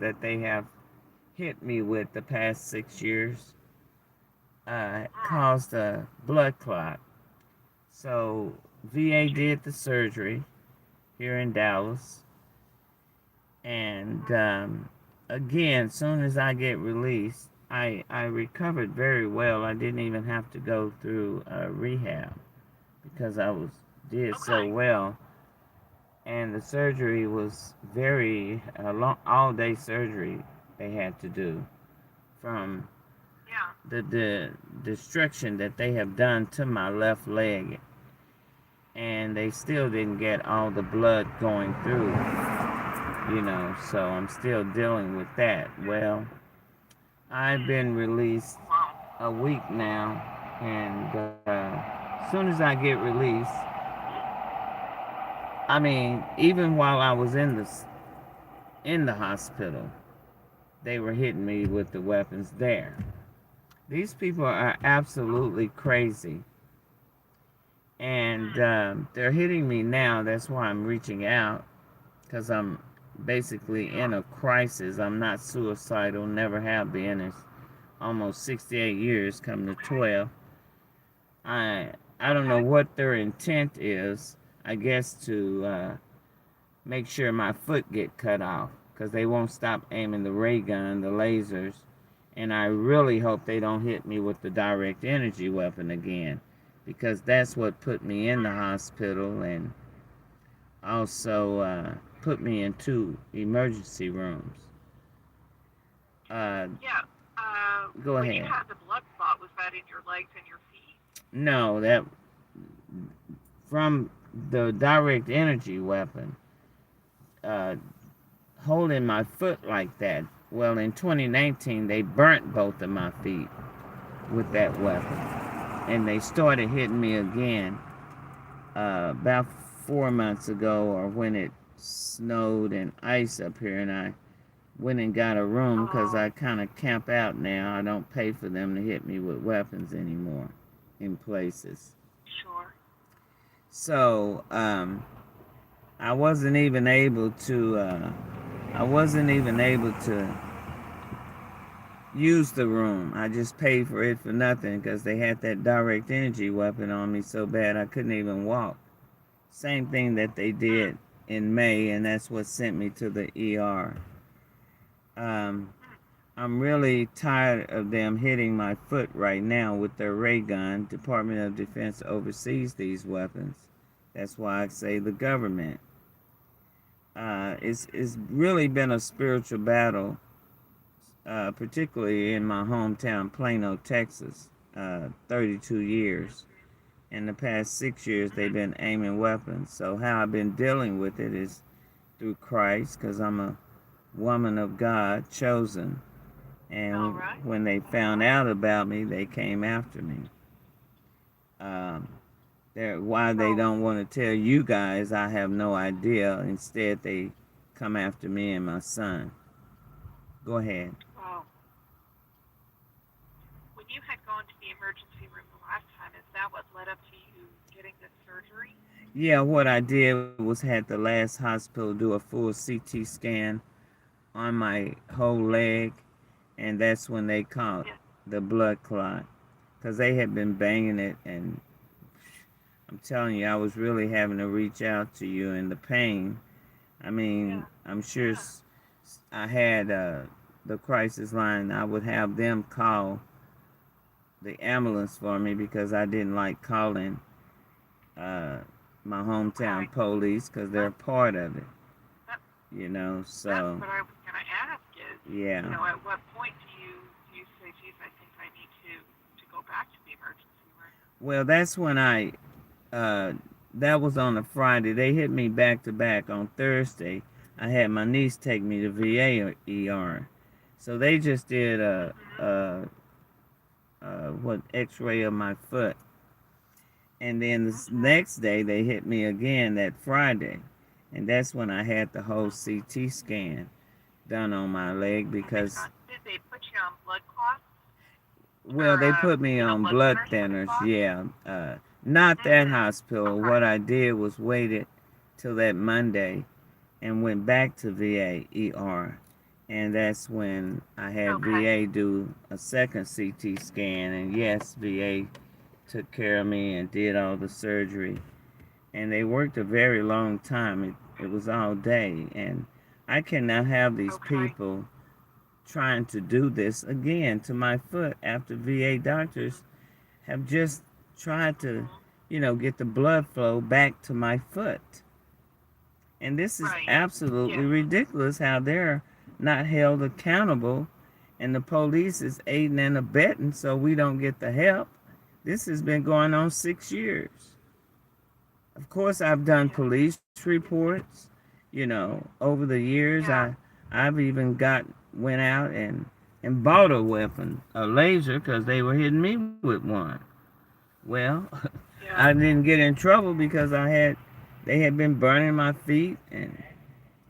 that they have hit me with the past 6 years caused a blood clot. So VA did the surgery here in Dallas, and again, soon as I get released, I recovered very well. I didn't even have to go through rehab because I was did so well, and the surgery was very long, all day surgery they had to do from the destruction that they have done to my left leg, and they still didn't get all the blood going through, so I'm still dealing with that. Well, I've been released a week now, and as soon as I get released, I mean, even while I was in the hospital, they were hitting me with the weapons there. These people are absolutely crazy, and they're hitting me now. That's why I'm reaching out, because I'm basically in a crisis. I'm not suicidal, never have been. It's almost 68 years, coming to 12. I don't know what their intent is. I guess to make sure my foot get cut off, because they won't stop aiming the ray gun, the lasers, and I really hope they don't hit me with the direct energy weapon again, because that's what put me in the hospital and also put me in 2 emergency rooms. Uh, Yeah. Go When you ahead. had the blood spot, was that in your legs and your feet? No, that from the direct energy weapon, uh, holding my foot like that. Well, in 2019, they burnt both of my feet with that weapon, and they started hitting me again about 4 months ago, or when it snowed and ice up here, and I went and got a room because Oh, I kind of camp out now. I don't pay for them to hit me with weapons anymore in places. sure. So I wasn't even able to. I wasn't even able to use the room. I just paid for it for nothing because they had that direct energy weapon on me so bad I couldn't even walk. Same thing that they did in May, and that's what sent me to the ER. Um, I'm really tired of them hitting my foot right now with their ray gun. Department of Defense oversees these weapons. That's why I say the government. It's really been a spiritual battle, particularly in my hometown, Plano, Texas. 32 years. In the past 6 years, they've been aiming weapons. So how I've been dealing with it is through Christ, because I'm a woman of God, chosen. All And right. when they found out about me, they came after me. Um, why they So, don't want to tell you guys, I have no idea. Instead, they come after me and my son. Go ahead. well, when you had gone to the emergency room the last time, is that what led up to you getting this surgery? Yeah, what I did was had the last hospital do a full CT scan on my whole leg, and that's when they caught Yes. the blood clot, because they had been banging it, and I'm telling you, I was really having to reach out to you, and the pain. I mean, Yeah. I'm sure I had the crisis line. I would have them call the ambulance for me because I didn't like calling uh, my Okay. hometown police because they're That, part of it, that that's So, what I was going to ask is, yeah. at what point do you say, geez, I think I need to go back to the emergency room? Well, that's when uh, that was on a Friday. They hit me back to back on Thursday. I had my niece take me to VA ER. So they just did Mm-hmm. what X-ray of my foot, and then the Okay. next day they hit me again that Friday, and that's when I had the whole CT scan done on my leg Oh my because, God. Did they put you on blood clots well, or they put me on blood blood thinners? What they thinners. call it? Yeah, not that Mm-hmm. hospital. Okay. What I did was waited till that Monday and went back to VA ER And that's when I had Okay. VA do a second CT scan. And yes, VA took care of me and did all the surgery. And they worked a very long time. It was all day. And I cannot have these Okay. people trying to do this again to my foot after VA doctors have just tried to, Mhm. get the blood flow back to my foot. And this is Right. absolutely Yes. ridiculous how they're not held accountable and the police is aiding and abetting so we don't get the help. This has been going on 6 years. Of course, I've done Yes. police reports. Over the years, Yeah. I've even went out and bought a weapon, a laser, because they were hitting me with one. Well, I Yeah. didn't get in trouble because they had been burning my feet and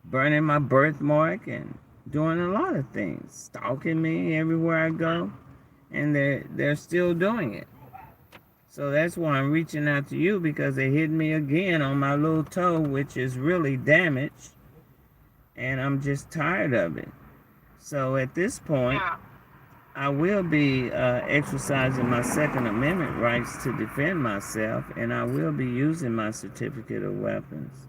burning my birthmark and doing a lot of things, stalking me everywhere I Mhm. go, and they're still doing it. So that's why I'm reaching out to you because they hit me again on my little toe, which is really damaged, and I'm just tired of it. So at this point, Yeah. I will be exercising my Second Amendment rights to defend myself, and I will be using my certificate of weapons,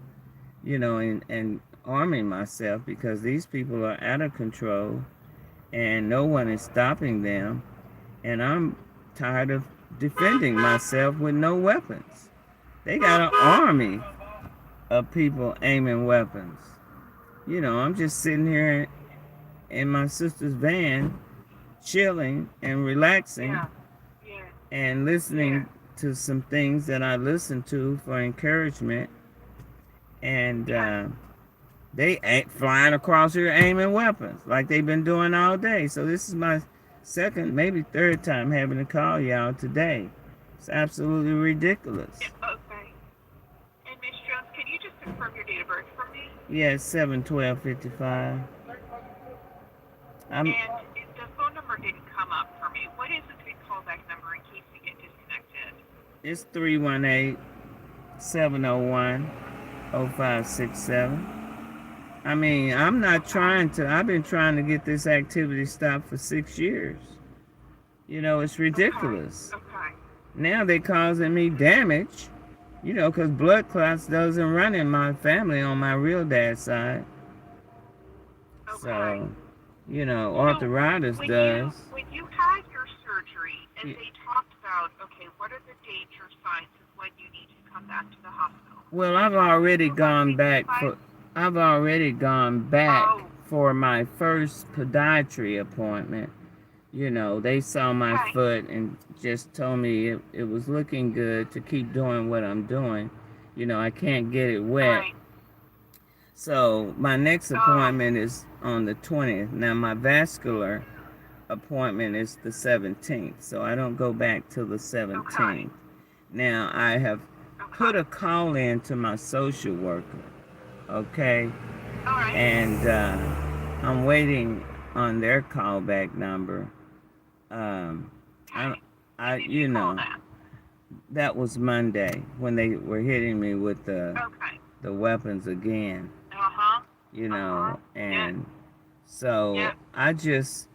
and arming myself because these people are out of control and no one is stopping them, and I'm tired of defending myself with no weapons. They got an army of people aiming weapons. I'm just sitting here in my sister's van, chilling and relaxing Yeah. Yeah. and Yeah. listening to some things that I listen to for encouragement. And Yes. they ain't flying across here aiming weapons like they've been doing all day. So this is my second, maybe third time having to call y'all today. It's absolutely ridiculous. Yeah. Okay. And Miss Jones, can you just confirm your date of birth for me? Yeah, it's 7/12/55. I'm And the phone number didn't come up for me. What is a good callback number in case we get disconnected? It's 318-701-0567. I mean, I'm not Okay. trying to. I've been trying to get this activity stopped for 6 years. It's Okay. ridiculous. Okay. Now they're causing me damage, because blood clots doesn't run in my family on my real dad's side. Okay. So, So arthritis does. when you had your surgery and Y- they talked about, okay, what are the danger signs of when you need to come back to the hospital? Well, Did you provide danger signs? I've already gone back Oh, for my first podiatry appointment. They saw my okay. foot and just told me it was looking good to keep doing what I'm doing. I can't get it wet. Right. So my next Oh, appointment is on the 20th. Now my vascular appointment is the 17th, so I don't go back till the okay. 17th. Now I have put Okay. a call in to my social worker, okay, All right. and I'm waiting on their callback number. Um, I, Okay. When did you call that? that was Monday when they were hitting me with Okay. the weapons again, Uh-huh. Uh-huh. Yep. and so Yep. I just,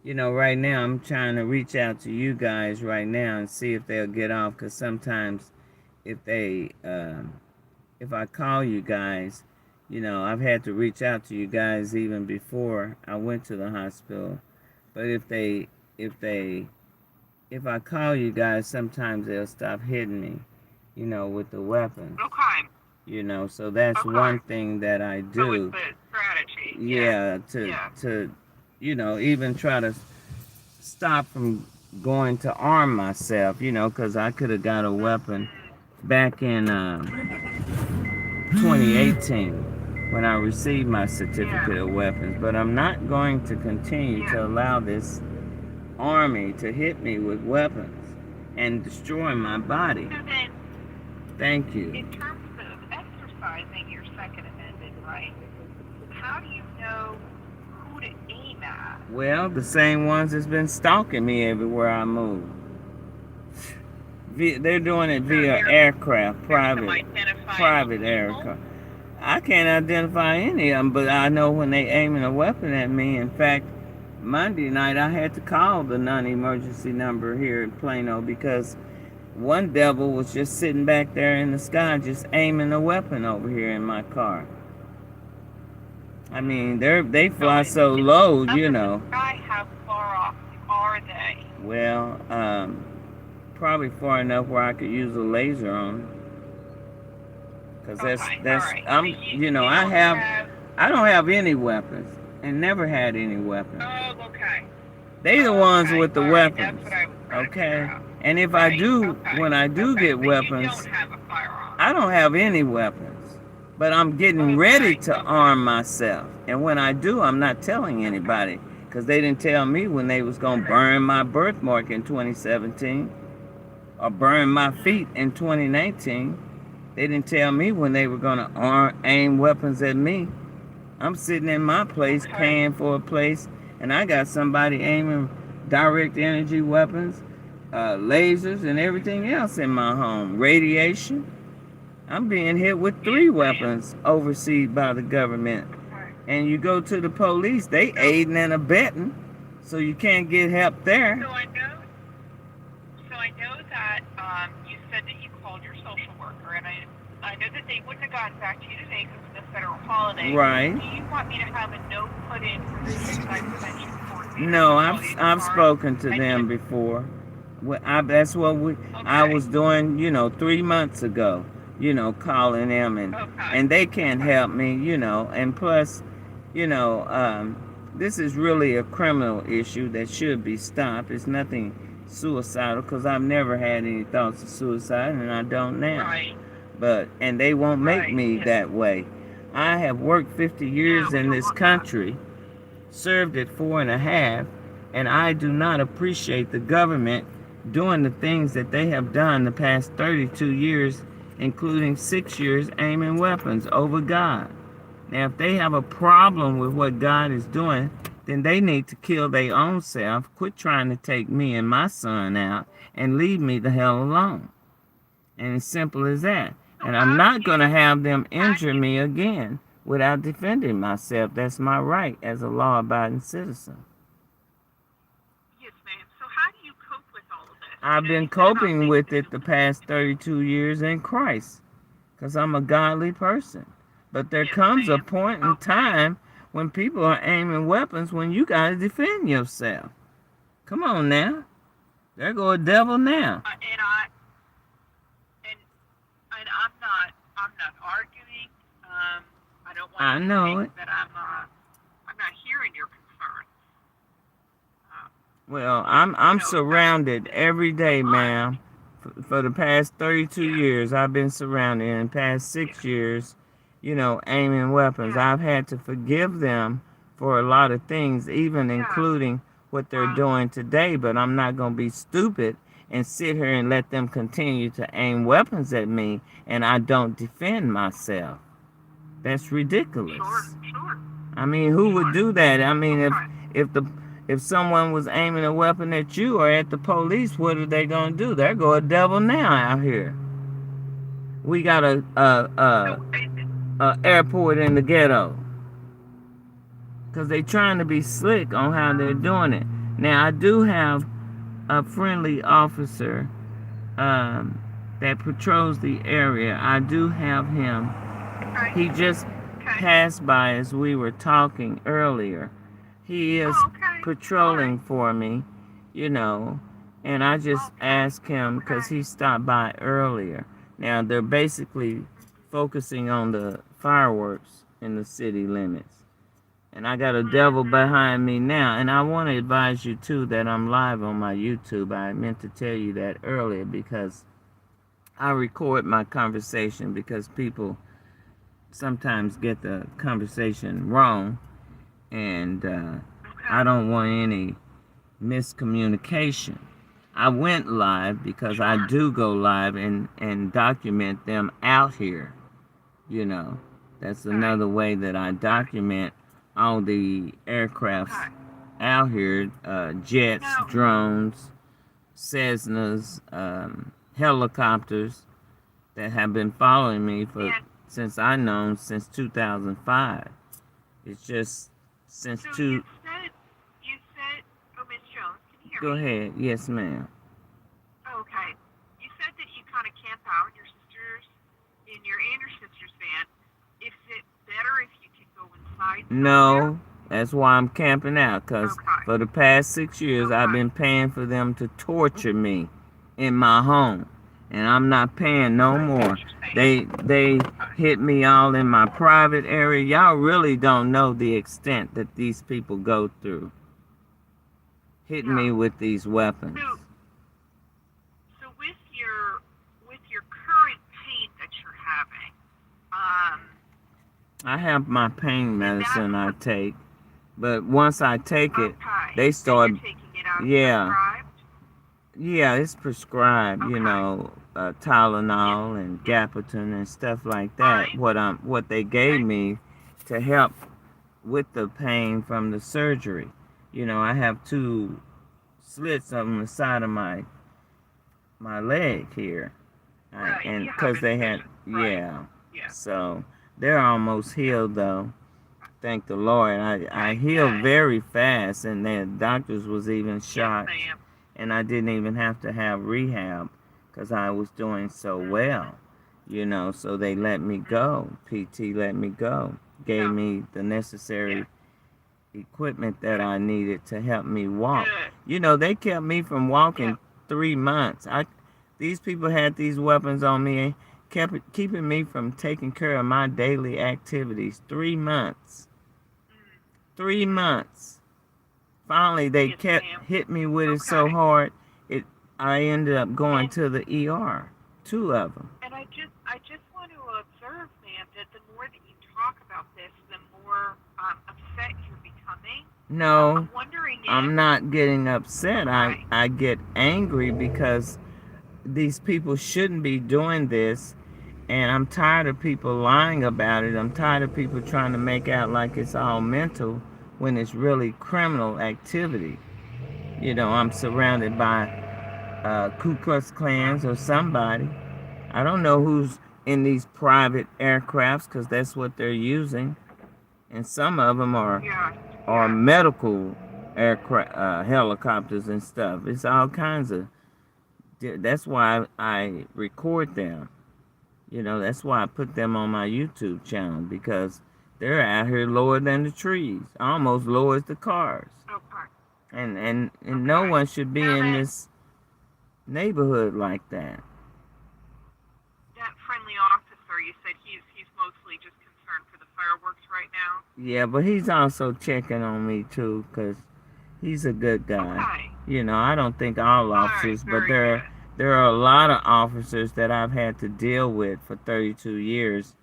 right now I'm trying to reach out to you guys right now and see if they'll get off. Cause sometimes if they, if I call you guys, I've had to reach out to you guys even before I went to the hospital. But if they, if I call you guys, sometimes they'll stop hitting me, with the weapons. Okay. So that's Okay. one thing that I So it's do. the strategy. Yes. Yeah, Yeah. to even try to stop from going to arm myself, because I could have got a weapon Mm-hmm. back in 2018 when I received my Yeah. certificate of weapons. But I'm not going to continue Yeah. to allow this army to hit me with weapons and destroy my body. So then, Thank you. in terms of exercising your Second Amendment right, how do you know who to aim at? Well, the same ones that's been stalking me everywhere I move. They're doing it So via aircraft, there's some private identifiable private people. aircraft. I can't identify any of them, but I know when they aiming a weapon at me. In fact, Monday night I had to call the non-emergency number here in Plano because one devil was just sitting back there in the sky just aiming a weapon over here in my car. I mean, they fly so low, you know. How far off are they? Well, probably far enough where I could use a laser on them. Cause that's right. I'm you know I don't have any weapons and never had any weapons. Oh, okay. They the ones with the weapons. That's what I was trying to okay. figure out. And if I do, when I do get weapons, you don't have a firearm. I don't have any weapons. But I'm getting ready to arm myself. And when I do, I'm not telling anybody. Because they didn't tell me when they was going to burn my birthmark in 2017. Or burn my feet in 2019. They didn't tell me when they were going to aim weapons at me. I'm sitting in my place paying for a place. And I got somebody aiming direct energy weapons, lasers, and everything else in my home. Radiation. I'm being hit with 3 weapons overseas by the government. And you go to the police, they aiding and abetting, so you can't get help there. So I know that you said that you called your social worker, and I know that they wouldn't have gotten back to you today because it's a federal holiday. Right. Do you want me to have a note put in for the suicide prevention court? No, I've spoken to them before. That's what I was doing, 3 months ago. Calling them and they can't help me, and plus, this is really a criminal issue that should be stopped. It's nothing suicidal because I've never had any thoughts of suicide and I don't now. Right. And they won't make me that way. I have worked 50 years in this country, served it 4.5, and I do not appreciate the government doing the things that they have done the past 32 years, including 6 years aiming weapons over God. Now, if they have a problem with what God is doing, then they need to kill their own self, quit trying to take me and my son out, and leave me the hell alone. And as simple as that. And I'm not going to have them injure me again without defending myself. That's my right as a law-abiding citizen. Yes, ma'am. So how do you cope with all of this? I've been coping with it the past 32 years in Christ because I'm a godly person. But there comes a point in time when people are aiming weapons when you got to defend yourself. Come on now. There go a devil now. And I'm not arguing. I don't want I know it. That I'm not hearing your concern. Well, I'm surrounded every day, ma'am. For the past 32 years, I've been surrounded. In the past 6 years, aiming weapons. I've had to forgive them for a lot of things, even including what they're doing today. But I'm not going to be stupid and sit here and let them continue to aim weapons at me and I don't defend myself. That's ridiculous. Sure. I mean, who would do that? I mean, if someone was aiming a weapon at you or at the police, what are they gonna do? There go a devil now out here. We got a airport in the ghetto because they trying to be slick on how they're doing it. Now I do have a friendly officer that patrols the area. I do have him. He just passed by as we were talking earlier. He is patrolling for me, and I just asked him because he stopped by earlier. Now, they're basically focusing on the fireworks in the city limits. And I got a devil behind me now. And I want to advise you, too, that I'm live on my YouTube. I meant to tell you that earlier because I record my conversation because people sometimes get the conversation wrong. And I don't want any miscommunication. I went live because I do go live and document them out here. That's another way that I document all the aircrafts out here, jets, drones, Cessnas, helicopters that have been following me for since I known since 2005. It's just since So two. you said, oh, Miss Jones, can you hear Go me? ahead. Yes, ma'am. Oh, okay. You said that you kind of camp out in your and your sister's van. Is it better if you can go inside somewhere? No, that's why I'm camping out. Cause Okay. for the past 6 years, I've Okay. been paying for them to torture me in my home, and I'm not paying no I see what more. you're saying. They Okay. hit me all in my private area. Y'all really don't know the extent that these people go through, hitting Yeah. me with these weapons. So with your current pain that you're having, um, I have my pain and that's medicine I take, but once I take it, okay. they And start. you're taking it as Yeah, prescribed. yeah, it's prescribed. Okay. Yeah. Tylenol and Yeah. Gabapentin and stuff like that. Fine. What they gave Okay. me to help with the pain from the surgery. I have two slits on the side of my leg here, Right. and You have because they had, incision. Right. yeah, Yeah. so they're almost Yeah. healed though. Thank the Lord. I Okay. healed Good. very fast, and the doctors was even Yes, shocked, ma'am. and I didn't even have to have rehab because I was doing so Mhm. well. So they let me Mhm. go. PT let me go, gave Yeah. me the Yeah. necessary equipment that Good. I needed to help me walk. Good. They kept me from Yeah. walking 3 months. These people had these weapons on me, keeping me from taking care of my daily activities. 3 months. Mm. 3 months. Finally, they Yes, kept ma'am. hit me with it so Okay. hard. It I ended up going And to the ER. Two of them. I just want to observe, ma'am, that the more that you talk about this, the more upset you're becoming. No, I'm wondering if I'm not getting upset. okay. I get angry because these people shouldn't be doing this, and I'm tired of people lying about it. I'm tired of people trying to make out like it's all mental when it's really criminal activity. I'm surrounded by Ku Klux Yeah. Klans or somebody. I don't know who's in these private aircrafts because that's what they're using, and some of them Yeah. are Yeah. medical aircraft, helicopters and stuff. It's all kinds of. That's why I record them. That's why I put them on my YouTube channel because they're out here lower than the trees, almost lower as the cars. Okay. And no Okay. one should be Now in that this neighborhood like that. that friendly officer, you said he's mostly just concerned for the fireworks right now. Yeah, but he's also checking on me too, 'cause he's a good guy. Okay. I don't think all All right. officers, but Very there good. there are a lot of officers that I've had to deal with for 32 years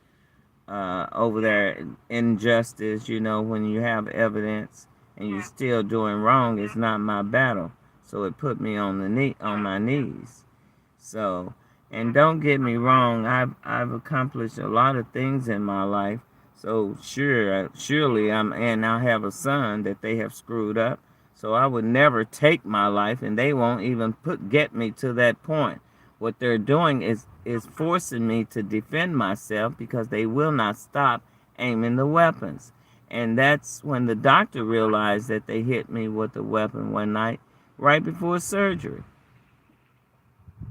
over Yeah. there. Injustice, when you have evidence and you're Yeah. still doing wrong, it's Yeah. not my battle. So it put me on Yeah. my Yeah. knees. So, and Yeah. don't get me Okay. wrong, I've accomplished a lot of things in my life. So surely Yeah. and I have a son that they have screwed up. So I would never take my life, and they won't even get me to that point. What they're doing is Okay. forcing me to defend myself because they will not stop aiming the weapons. And that's when the doctor Okay. realized that they hit me with a weapon one night right before surgery.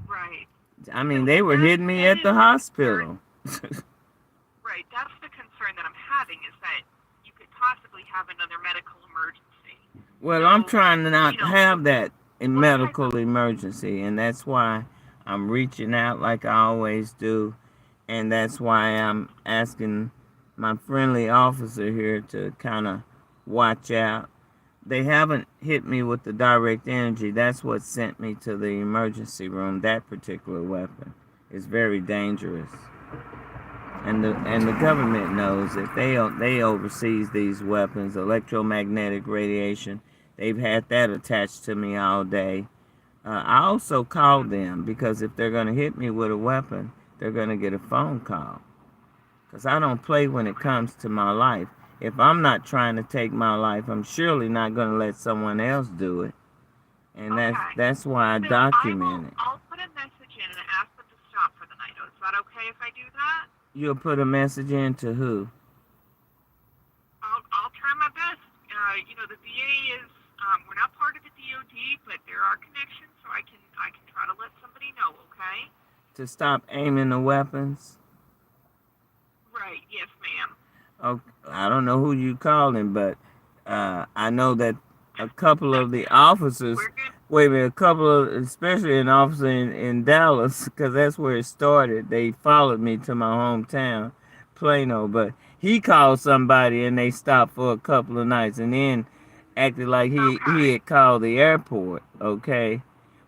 Right. I So, mean, they and were that hitting me that at is the the concern. hospital. Right. That's the concern that I'm having is that you could possibly have another medical emergency. Well, I'm So, trying to not what have that in what type of medical emergency, and that's why I'm reaching out like I always do, and that's why I'm asking my friendly officer here to kind of watch out. They haven't hit me with the direct energy. That's what sent me to the emergency room. That particular weapon is very dangerous. And the government knows it. They oversees these weapons, electromagnetic radiation. They've had that attached to me all day. I also called them because if they're going to hit me with a weapon, they're going to get a phone call. Because I don't play when it okay. comes to my life. If I'm not trying to take my life, I'm surely not going to let someone else do it. And that's Okay. that's why I So document it. I'll put a message in and ask them to stop for the night. Is that okay if I do that? You'll put a message in to who? I'll try my best. The VA is we're not part of the DoD, but there are connections, so I can try to let somebody know. Okay. To stop aiming the weapons? Right. Yes, ma'am. Okay, I don't know who you calling, but I know that a couple of the officers, We're good. wait a minute, a couple of, especially an officer in Dallas, because that's where it started. They followed me to my hometown, Plano, but he called somebody and they stopped for a couple of nights and then acted like he Okay. had called the airport. Okay.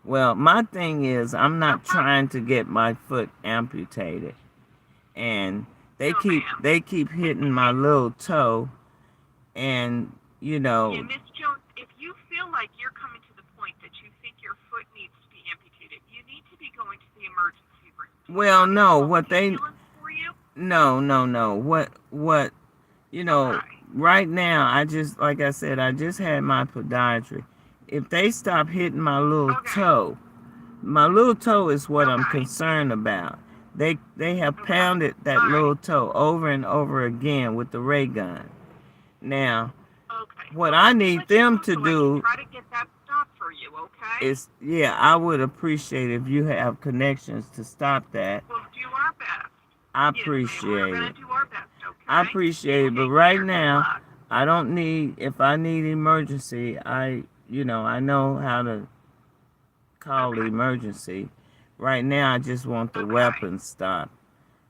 Well, my thing is, I'm not Okay. trying to get my foot amputated, and they No, keep ma'am. they keep hitting my little toe, and you Yeah, know, Miss Jones, if you feel like you're coming to the point that you think your foot needs to be amputated, you need to be going to the emergency room. Do you well, want me to no, call what an they, ambulance for you? no, what, you know, Okay. right now, I just, like I said, I just had my podiatry. If they stop hitting Okay. my little toe is what I'm Okay. concerned about. They have Okay. pounded that All right. little toe over and over again with the ray gun. Now, Okay. what Well, I let me need let you them go to so I can do try to get that stopped for you, okay? is, yeah, I would appreciate if you have connections to stop that. We'll do our best. I Yes, ma'am. We're appreciate going it. to do our best, I okay? You appreciate it, but take right care. Good now, luck. I don't need, if I need emergency, I know how to call the Okay. emergency. Right now, I just want the Okay. weapons stopped,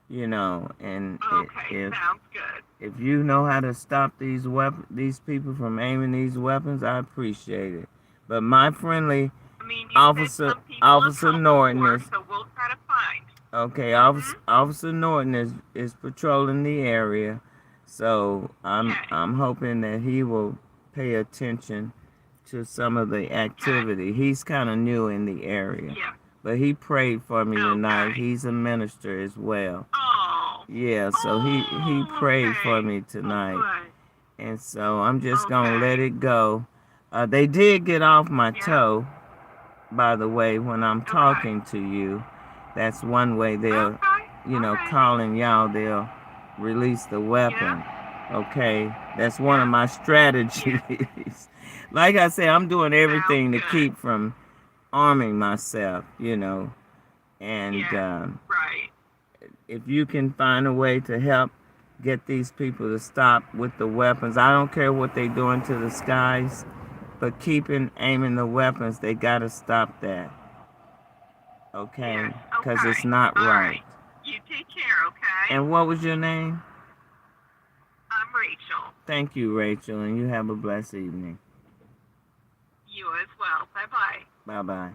and Okay. Sounds good. if you know how to stop these people from aiming these weapons, I appreciate it. But my friendly I mean, you said officer, some people have Officer helped Norton before, is so we'll try to find. okay. Mhm. Officer Norton is patrolling the area, so Okay. I'm hoping that he will pay attention to some of the Okay. activity. He's kind of new in the area, Yeah. but he prayed for me tonight. Okay. He's a minister as well. Oh. Yeah, so he Oh. prayed for Okay. me Oh, tonight, good. and so I'm just gonna let Okay. it go. They did get off my Yeah. toe, by the way, when I'm Okay. talking to you. That's one way they'll, Okay. All right. calling y'all, they'll release the Yeah. weapon. Okay? That's one of Yeah. my strategies. Yeah. Like I said, I'm doing Sounds everything to good. keep from arming myself, and Yes. Right. if you can find a way to help get these people to stop with the weapons, I don't care what they're doing to the skies, but keeping aiming the weapons, they gotta stop that, Yes. okay? Because it's Okay. not All right. right. You take care, okay? And what was your name? I'm Rachel. Thank you, Rachel, and you have a blessed evening. You as well. Bye bye. Bye bye.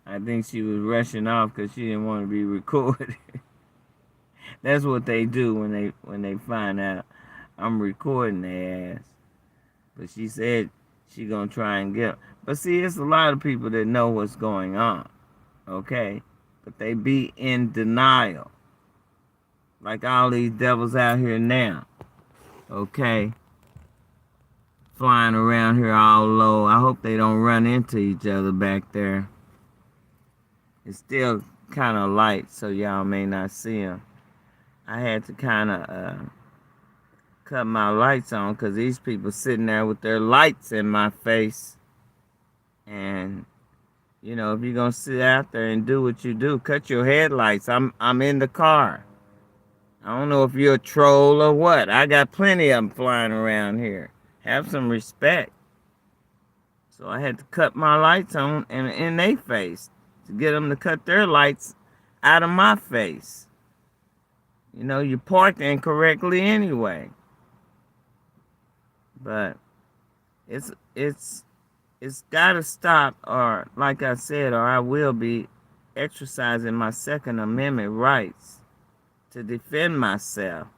I think she was rushing off because she didn't want to be recorded. That's what they do when they find out I'm recording their ass. But she said she gonna try and get. But see, it's a lot of people that know what's going on, okay? But they be in denial, like all these devils out here now, okay? Flying around here all low. I hope they don't run into each other back there. It's still kind of light, so y'all may not see them. I had to kind of cut my lights on because these people sitting there with their lights in my face. And if you're gonna sit out there and do what you do, cut your headlights. I'm in the car. I don't know if you're a troll or what. I got plenty of them flying around here. Have some respect. So I had to cut my lights on in their face to get them to cut their lights out of my face. You parked incorrectly anyway. But it's it's it's gotta stop, or like I said, or I will be exercising my Second Amendment rights to defend myself.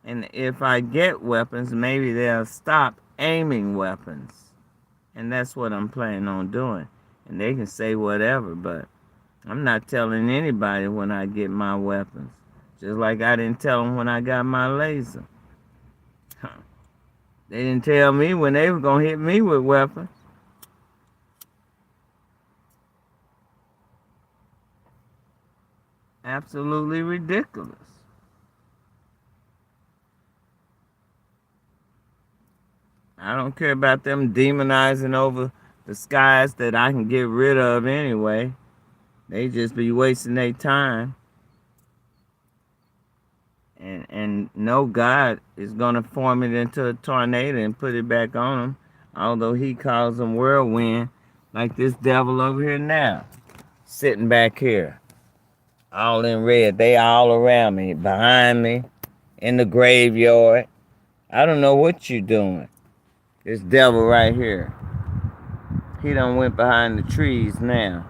And if I get weapons, maybe they'll stop aiming weapons. And that's what I'm planning on doing. And they can say whatever, but I'm not telling anybody when I get my weapons. Just like I didn't tell them when I got my laser. They didn't tell me when they were going to hit me with weapons. Absolutely ridiculous. I don't care about them demonizing over the skies that I can get rid of anyway. They just be wasting their time. And no God is going to form it into a tornado and put it back on them. Although he calls them whirlwind, like this devil over here now, sitting back here, all in red. They all around me, behind me, in the graveyard. I don't know what you doing. This devil right here. He done went behind the trees now.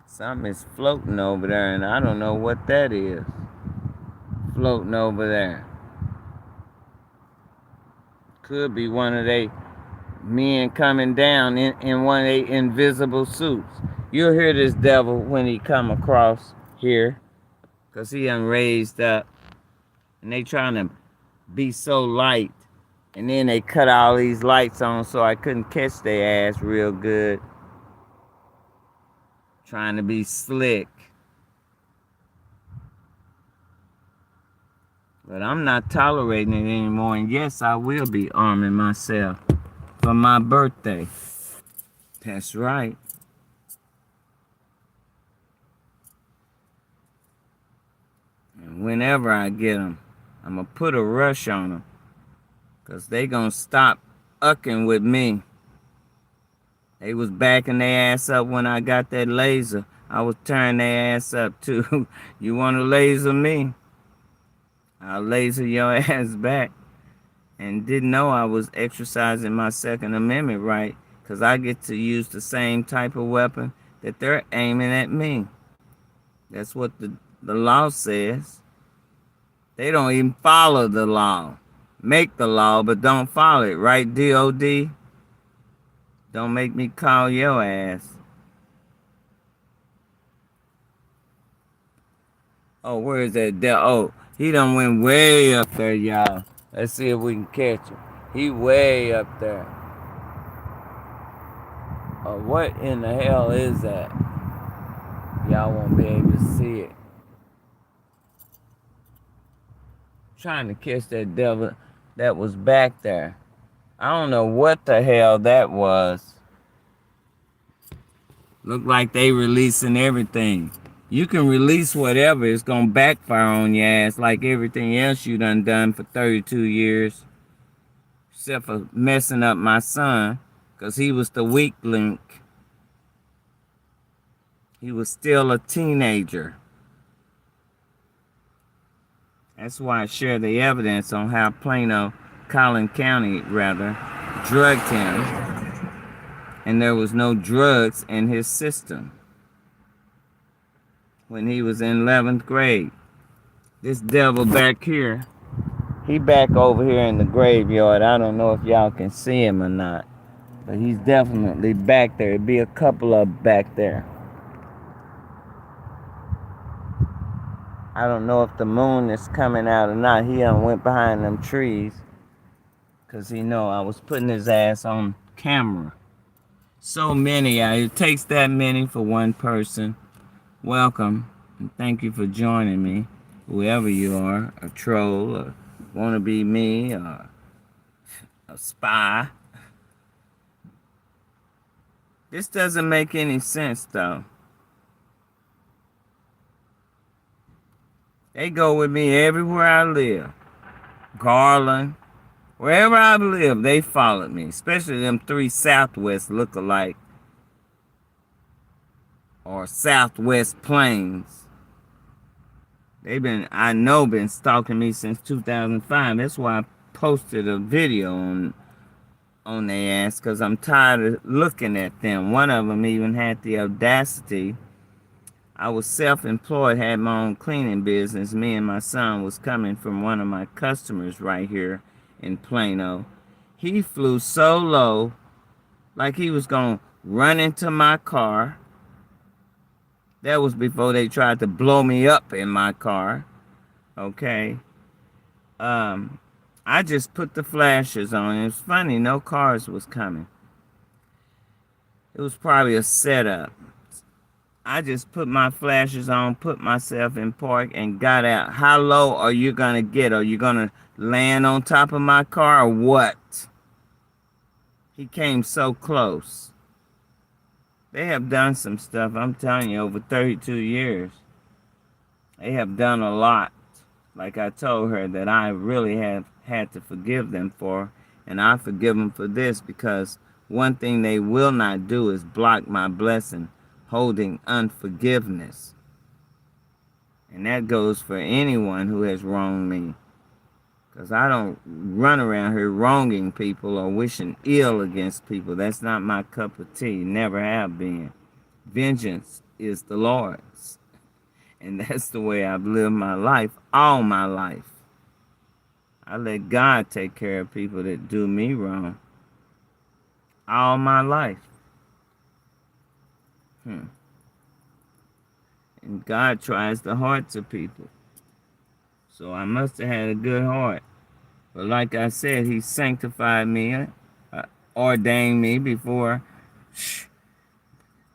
Something is floating over there, and I don't know what that is. Floating over there. Could be one of they men coming down in one of they invisible suits. You'll hear this devil when he come across here, because he done raised up. And they trying to be so light. And then they cut all these lights on so I couldn't catch their ass real good. Trying to be slick. But I'm not tolerating it anymore. And yes, I will be arming myself for my birthday. That's right. And whenever I get them, I'm going to put a rush on them. Because they going to stop ucking with me. They was backing their ass up when I got that laser. I was turning their ass up too. You want to laser me? I'll laser your ass back. And didn't know I was exercising my Second Amendment right, because I get to use the same type of weapon that they're aiming at me. That's what the law says. They don't even follow the law. Make the law, but don't follow it. Right, DOD? Don't make me call your ass. Oh, where is that? Oh, he done went way up there, y'all. Let's see if we can catch him. He way up there. Oh, what in the hell is that? Y'all won't be able to see it. Trying to catch that devil that was back there. I don't know what the hell that was. Look like they releasing everything. You can release whatever, it's gonna backfire on your ass like everything else you done for 32 years. Except for messing up my son, because he was the weak link. He was still a teenager. That's why I share the evidence on how Collin County, drugged him. And there was no drugs in his system when he was in 11th grade. This devil back here, he back over here in the graveyard. I don't know if y'all can see him or not, but he's definitely back there. It'd be a couple of back there. I don't know if the moon is coming out or not. He done went behind them trees, because he know I was putting his ass on camera. So many. It takes that many for one person. Welcome, and thank you for joining me, whoever you are, a troll, or wanna be me, or a spy. This doesn't make any sense, though. They go with me everywhere I live. Garland, wherever I live, they followed me, especially them 3 Southwest look-alike, or Southwest Plains. They've been stalking me since 2005. That's why I posted a video on their ass, because I'm tired of looking at them. One of them even had the audacity. I was self-employed, had my own cleaning business. Me and my son was coming from one of my customers right here in Plano. He flew so low, like he was going to run into my car. That was before they tried to blow me up in my car. Okay. I just put the flashers on. It was funny, no cars was coming. It was probably a setup. I just put my flashes on, put myself in park, and got out. How low are you going to get? Are you going to land on top of my car or what? He came so close. They have done some stuff, I'm telling you, over 32 years. They have done a lot. Like I told her that I really have had to forgive them for, and I forgive them for this because one thing they will not do is block my blessing, holding unforgiveness. And that goes for anyone who has wronged me. Because I don't run around here wronging people or wishing ill against people. That's not my cup of tea. Never have been. Vengeance is the Lord's. And that's the way I've lived my life, all my life. I let God take care of people that do me wrong. All my life. And God tries the hearts of people. So I must have had a good heart. But like I said, he sanctified me, ordained me before,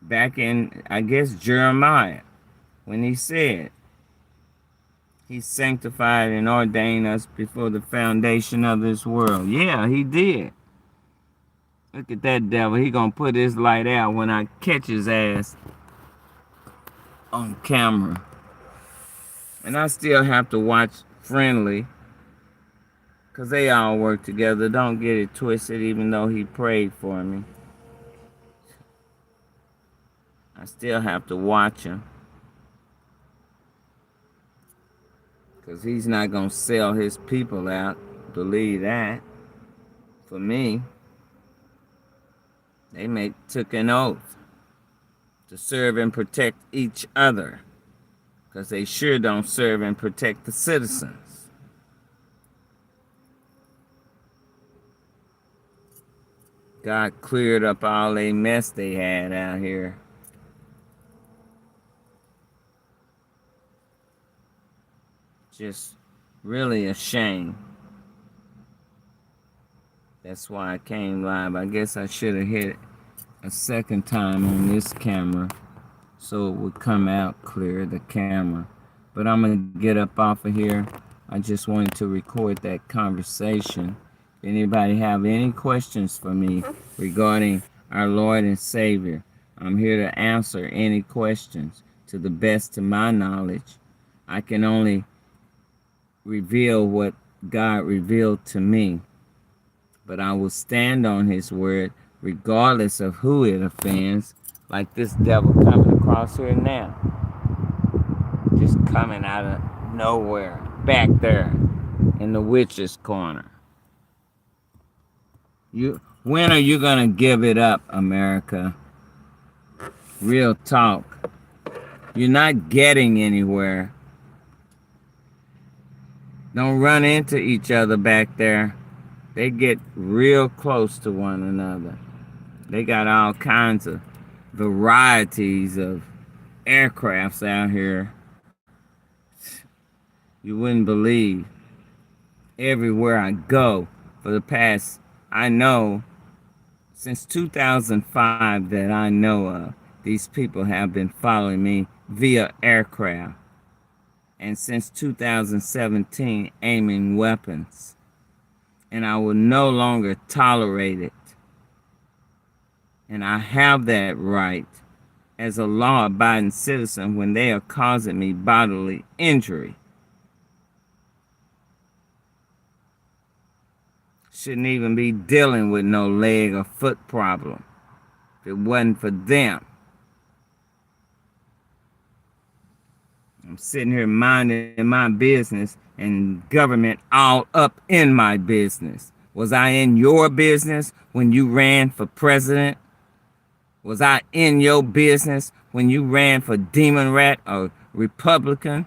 back in, I guess, Jeremiah, when he said, he sanctified and ordained us before the foundation of this world. Yeah, he did. Look at that devil. He gonna put his light out when I catch his ass on camera. And I still have to watch Friendly, because they all work together. Don't get it twisted, even though he prayed for me. I still have to watch him. Because he's not going to sell his people out. Believe that. For me, they took an oath to serve and protect each other. Because they sure don't serve and protect the citizens. God cleared up all the mess they had out here. Just really a shame. That's why I came live. I guess I should have hit it a second time on this camera so it would come out clear, the camera. But I'm going to get up off of here. I just wanted to record that conversation. If anybody have any questions for me regarding our Lord and Savior, I'm here to answer any questions to the best of my knowledge. I can only reveal what God revealed to me, but I will stand on his word regardless of who it offends, like this devil coming across here now, just coming out of nowhere, back there in the witch's corner. When are you gonna give it up, America? Real talk. You're not getting anywhere. Don't run into each other back there. They get real close to one another. They got all kinds of varieties of aircrafts out here. You wouldn't believe. Everywhere I go for the past, I know, since 2005 that I know of, these people have been following me via aircraft. And since 2017, aiming weapons. And I will no longer tolerate it. And I have that right as a law-abiding citizen when they are causing me bodily injury. Shouldn't even be dealing with no leg or foot problem if it wasn't for them. I'm sitting here minding my business and government all up in my business. Was I in your business when you ran for president? Was I in your business when you ran for Demon Rat or Republican?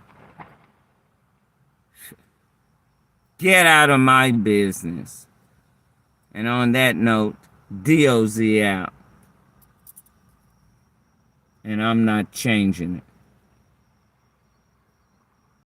Get out of my business. And on that note, DOZ out. And I'm not changing it.